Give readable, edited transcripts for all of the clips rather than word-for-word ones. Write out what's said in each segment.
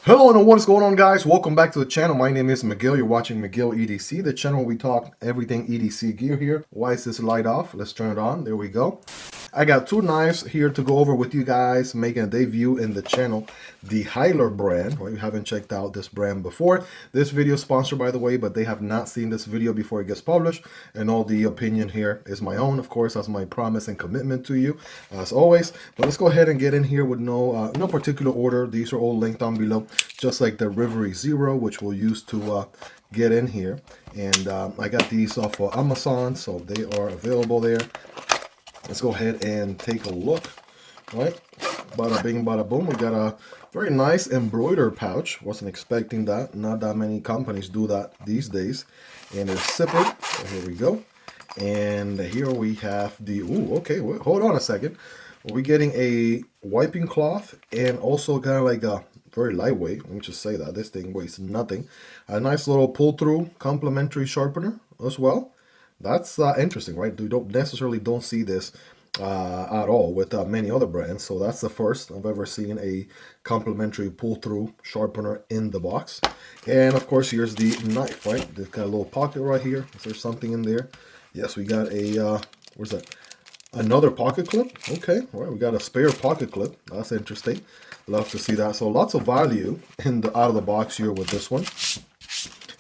Hello and what is going on, guys? Welcome back to the channel. My name is Miguel. You're watching Miguel EDC, the channel where we talk everything EDC gear here. Why is this light off? Let's turn it on. There we go. I got two knives here to go over with you guys, making a debut in the channel. The Hyler brand. Well, you haven't checked out this brand before. This video is sponsored, by the way, but they have not seen this video before it gets published. And all the opinion here is my own, of course, as my promise and commitment to you, as always. But let's go ahead and get in here with no particular order. These are all linked down below, just like the Rivery Zero, which we'll use to get in here. And I got these off of Amazon, so they are available there. Let's go ahead and take a look. All right, bada bing, bada boom. We got a very nice embroidered pouch. Wasn't expecting that. Not that many companies do that these days. And it's zippered. So here we go. And here we have the, ooh, okay, wait, hold on a second. We're getting a wiping cloth and also kind of like a very lightweight. Let me just say that. This thing weighs nothing. A nice little pull-through complementary sharpener as well. That's interesting, right? You don't necessarily see this at all with many other brands. So that's the first I've ever seen a complementary pull-through sharpener in the box. And of course, here's the knife, right? It's got a little pocket right here. Is there something in there? Yes, we got a, where's that? Another pocket clip. Okay, all right, we got a spare pocket clip. That's interesting. Love to see that. So lots of value in the out of the box here with this one.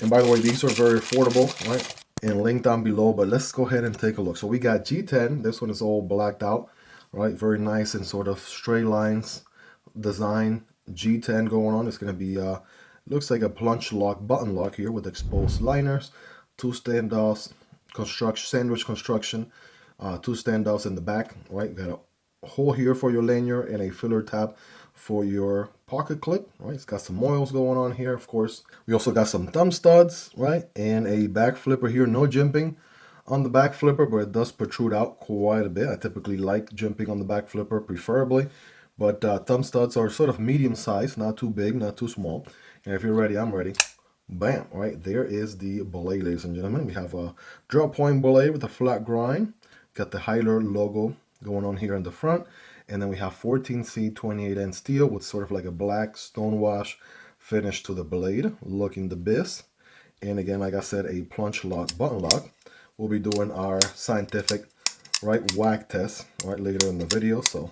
And by the way, these are very affordable, right? And linked down below, but let's go ahead and take a look. So we got G10. This one is all blacked out, right? Very nice and sort of straight lines design. G10 going on. It's going to be, looks like a plunge lock, button lock here with exposed liners, two standoffs, sandwich construction, two standoffs in the back, right? Got a hole here for your lanyard and a filler tab for your pocket clip, right? It's got some oils going on here, of course. We also got some thumb studs, right? And a back flipper here. No jimping on the back flipper, but it does protrude out quite a bit. I typically like jimping on the back flipper, preferably. But thumb studs are sort of medium size, not too big, not too small. And if you're ready, I'm ready. Bam, right? There is the belay, ladies and gentlemen. We have a drop point belay with a flat grind. Got the Hyler logo going on here in the front. And then we have 14C 28N steel with sort of like a black stonewash finish to the blade, looking the best. And again, like I said, a plunge lock, button lock. We'll be doing our scientific, right, whack test, right, later in the video. So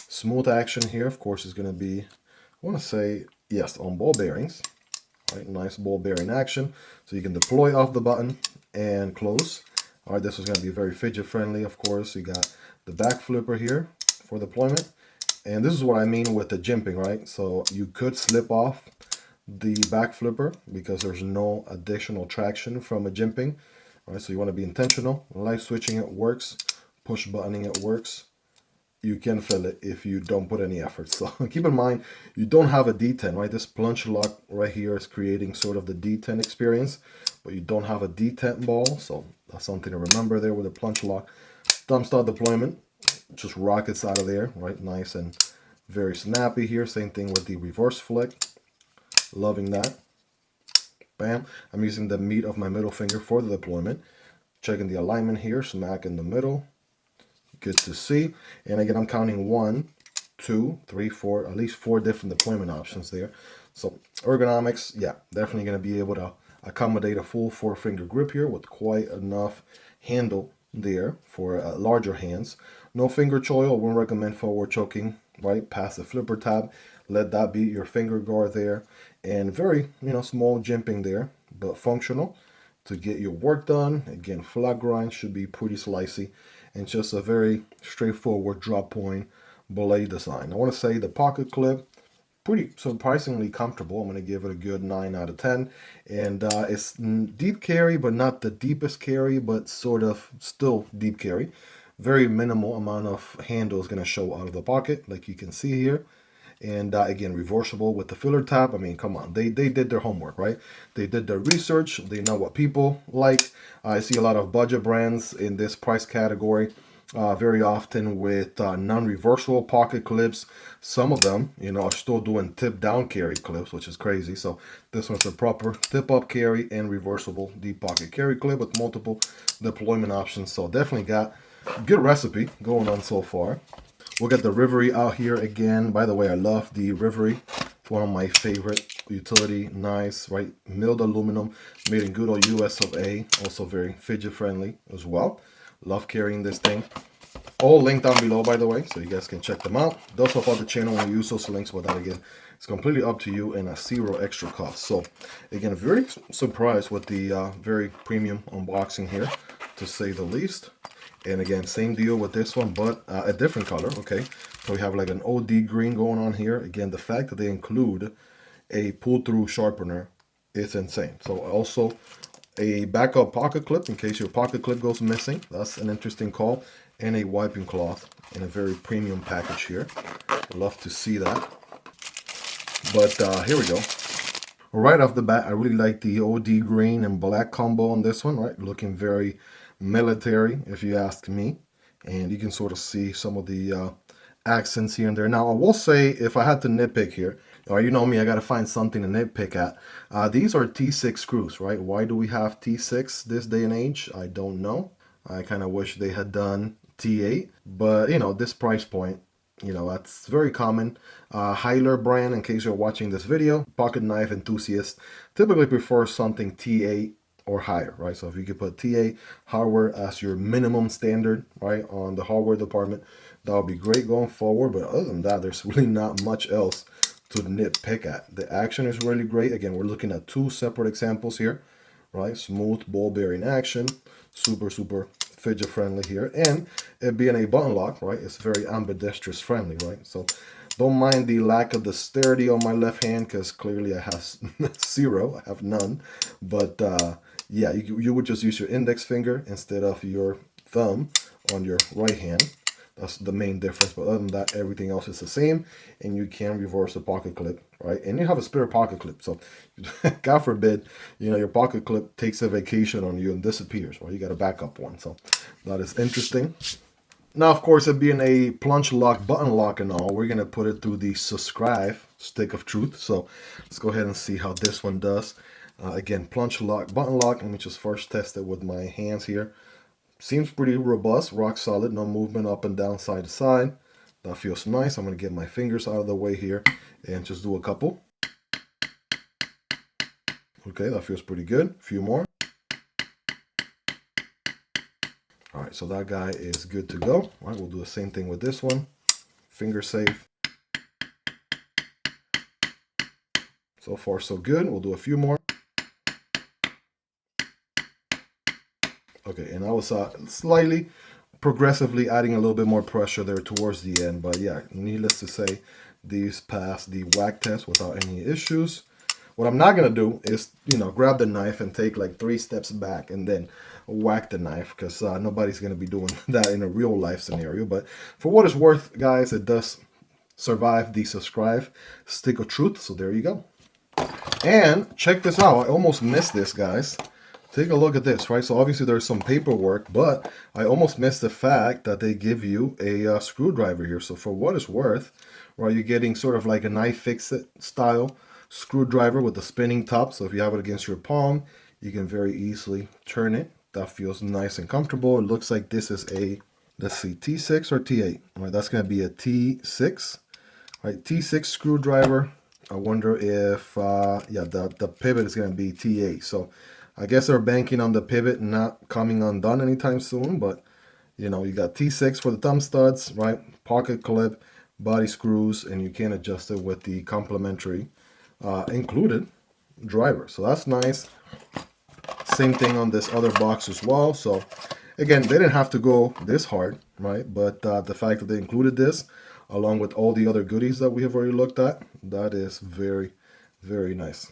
smooth action here, of course, is going to be, I want to say, yes, on ball bearings. Right, nice ball bearing action. So you can deploy off the button and close. All right, this is going to be very fidget friendly, of course. You got the back flipper here for deployment. And this is what I mean with the jimping, right? So you could slip off the back flipper because there's no additional traction from a jimping. All right, so you want to be intentional. Light switching, it works. Push buttoning, it works. You can fill it if you don't put any effort. So keep in mind, you don't have a D10, right? This plunge lock right here is creating sort of the D10 experience, but you don't have a D10 ball. So that's something to remember there with the plunge lock. Thumb stud deployment, just rockets out of there, right? Nice and very snappy here. Same thing with the reverse flick. Loving that. Bam. I'm using the meat of my middle finger for the deployment. Checking the alignment here, smack in the middle. Good to see. And again, I'm counting 1, 2, 3, 4, at least 4 different deployment options there. So ergonomics, yeah, definitely going to be able to accommodate a full 4-finger grip here with quite enough handle there for larger hands. No finger choil. I wouldn't recommend forward choking, right, past the flipper tab. Let that be your finger guard there. And very, small jimping there, but functional to get your work done. Again, flat grind should be pretty slicey. And just a very straightforward drop point belay design. I want to say the pocket clip, pretty surprisingly comfortable. I'm going to give it a good 9 out of 10. And it's deep carry, but not the deepest carry, but sort of still deep carry. Very minimal amount of handle is going to show out of the pocket, like you can see here. And again, reversible with the filler tab. I mean, come on, they did their homework, right? They did their research. They know what people like. I see a lot of budget brands in this price category very often with non-reversible pocket clips. Some of them, are still doing tip-down carry clips, which is crazy. So this one's a proper tip-up carry and reversible deep pocket carry clip with multiple deployment options. So definitely got a good recipe going on so far. We'll get the Rivery out here again. By the way, I love the Rivery. It's one of my favorite utility, nice, right? Milled aluminum, made in good old US of A. Also very fidget friendly as well. Love carrying this thing. All linked down below, by the way, so you guys can check them out. Does help out the channel when you use those links, but that again, it's completely up to you and at zero extra cost. So again, very surprised with the very premium unboxing here, to say the least. And again, same deal with this one, but a different color, okay? So we have like an OD green going on here. Again, the fact that they include a pull-through sharpener is insane. So also a backup pocket clip in case your pocket clip goes missing. That's an interesting call. And a wiping cloth in a very premium package here. Love to see that. But here we go. Right off the bat, I really like the OD green and black combo on this one, right? Looking very military, if you ask me. And you can sort of see some of the accents here and there. Now, I will say, if I had to nitpick here, or you know me, I got to find something to nitpick at. These are T6 screws, right? Why do we have T6 this day and age? I don't know. I kind of wish they had done T8, but you know, this price point, you know, that's very common. Hyler brand, in case you're watching this video, pocket knife enthusiasts typically prefer something T8 or higher, right? So if you could put T8 hardware as your minimum standard, right, on the hardware department, that would be great going forward. But other than that, there's really not much else to nitpick at. The action is really great. Again, we're looking at two separate examples here, right? Smooth ball bearing action, super fidget friendly here, and it being a button lock, right, it's very ambidextrous friendly, right? So don't mind the lack of dexterity on my left hand, because clearly I have zero, I have none. But yeah, you would just use your index finger instead of your thumb on your right hand. That's the main difference. But other than that, everything else is the same, and you can reverse the pocket clip, right? And you have a spare pocket clip, so God forbid, you know, your pocket clip takes a vacation on you and disappears, right? You got a backup one, so that is interesting. Now, of course, it being a plunge lock, button lock and all, we're gonna put it through the subscribe stick of truth. So let's go ahead and see how this one does. Again, plunge lock, button lock. Let me just first test it with my hands here. Seems pretty robust, rock solid, no movement up and down, side to side. That feels nice. I'm going to get my fingers out of the way here and just do a couple. Okay, that feels pretty good. A few more. All right, so that guy is good to go. All right, we'll do the same thing with this one. Finger safe. So far, so good. We'll do a few more. Okay, and I was slightly, progressively adding a little bit more pressure there towards the end. But yeah, needless to say, these passed the whack test without any issues. What I'm not going to do is, you know, grab the knife and take like 3 steps back and then whack the knife, because nobody's going to be doing that in a real life scenario. But for what it's worth, guys, it does survive the subscribe stick of truth. So there you go. And check this out. I almost missed this, guys. Take a look at this, right? So obviously there's some paperwork, but I almost missed the fact that they give you a screwdriver here. So for what it's worth, right, you're getting sort of like a knife fix-it style screwdriver with the spinning top. So if you have it against your palm, you can very easily turn it. That feels nice and comfortable. It looks like this is a, let's see, T6 or T8. All right, that's going to be a T6. All right, T6 screwdriver. I wonder if, yeah, the pivot is going to be T8. So I guess they're banking on the pivot not coming undone anytime soon, but you know, you got T6 for the thumb studs, right? Pocket clip, body screws, and you can adjust it with the complementary included driver. So that's nice. Same thing on this other box as well. So again, they didn't have to go this hard, right? But the fact that they included this along with all the other goodies that we have already looked at, that is very, very nice.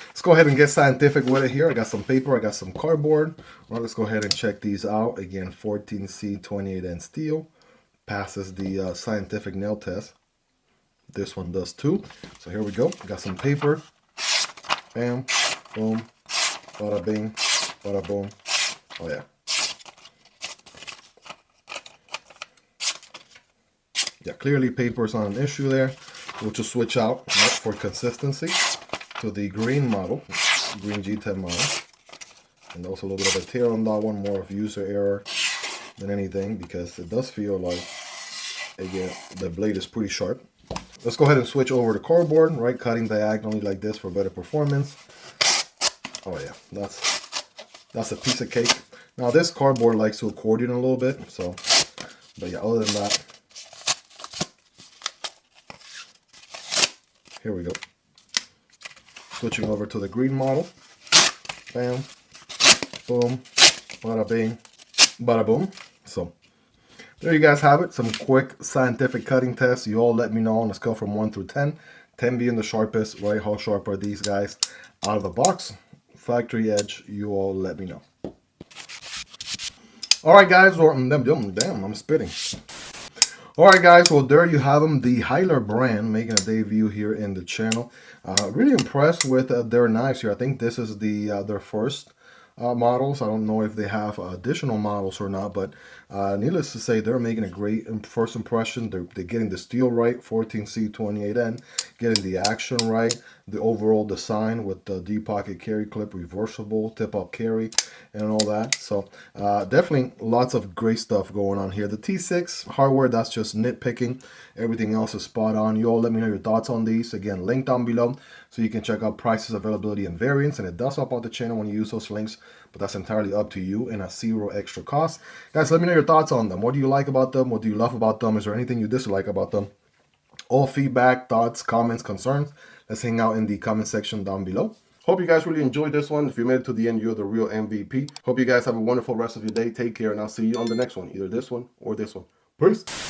Let's go ahead and get scientific with it here. I got some paper, I got some cardboard. Well, let's go ahead and check these out. Again, 14C 28N steel. Passes the scientific nail test. This one does too. So here we go. Got some paper. Bam, boom, bada bing, bada boom. Oh yeah. Yeah, clearly paper is not an issue there. We'll just switch out, right, for consistency to the green model, green G10 model. And also a little bit of a tear on that one, more of user error than anything, because it does feel like, again, the blade is pretty sharp. let's go ahead and switch over to cardboard, right? Cutting diagonally like this for better performance. Oh yeah, that's a piece of cake. Now this cardboard likes to accordion a little bit, so, but yeah, other than that, here we go. Switching over to the green model. Bam, boom, bada bing, bada boom. So there you guys have it. Some quick scientific cutting tests. You all let me know on a scale from 1 through 10. 10 being the sharpest, right? How sharp are these guys out of the box? Factory edge, you all let me know. All right, guys. Well, damn, I'm spitting. All right, guys. Well, there you have them. The Hyler brand making a debut here in the channel. Really impressed with their knives here. I think this is their first models. I don't know if they have additional models or not, but needless to say, they're making a great first impression. They're getting the steel right, 14C28N, getting the action right, the overall design with the deep pocket carry clip, reversible, tip-up carry, and all that. So definitely lots of great stuff going on here. The T6 hardware, that's just nitpicking. Everything else is spot on. You all let me know your thoughts on these. Again, link down below so you can check out prices, availability, and variants. And it does help out the channel when you use those links, but that's entirely up to you and at zero extra cost. Guys, let me know your thoughts on them. What do you like about them? What do you love about them? Is there anything you dislike about them? All feedback, thoughts, comments, concerns, let's hang out in the comment section down below. Hope you guys really enjoyed this one. If you made it to the end, you're the real MVP. Hope you guys have a wonderful rest of your day. Take care, and I'll see you on the next one. Either this one or this one. Peace.